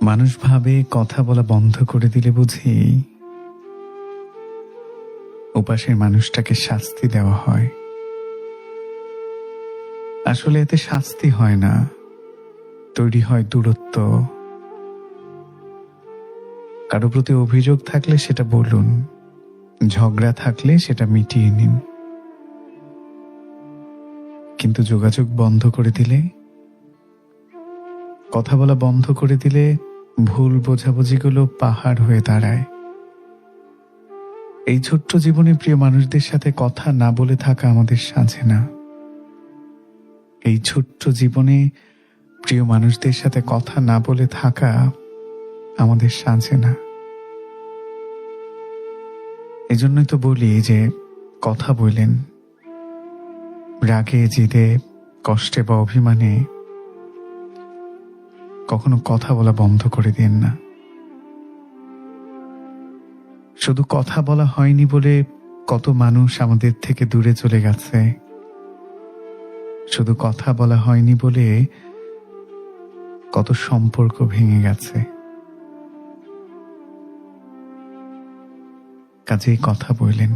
মানুষ ভাবে কথা বলা বন্ধ করে দিলে বুঝি ওপাশের মানুষটাকে শাস্তি দেওয়া হয়। আসলে এতে শাস্তি হয় না, তৈরি হয় দূরত্ব। কারো প্রতি অভিযোগ থাকলে সেটা বলুন, ঝগড়া থাকলে সেটা মিটিয়ে নিন। কিন্তু যোগাযোগ বন্ধ করে দিলে, কথা বলা বন্ধ করে দিলে ভুল বোঝাবুঝিগুলো পাহাড় হয়ে দাঁড়ায়। এই ছোট্ট জীবনে প্রিয় মানুষদের সাথে কথা না বলে থাকা আমাদের সাজে না। এই ছোট্ট জীবনে প্রিয় মানুষদের সাথে কথা না বলে থাকা আমাদের সাজে না। এজন্যই তো বলি যে কথা বলেন, রাগে জিদে কষ্টে বা অভিমানে কখনো কথা বলা বন্ধ করে দিন না। শুধু কথা বলা হয়নি বলে কত মানুষ আমাদের থেকে দূরে চলে গেছে। শুধু কথা বলা হয়নি বলে কত সম্পর্ক ভেঙে গেছে। কাজেই কথা বললেন।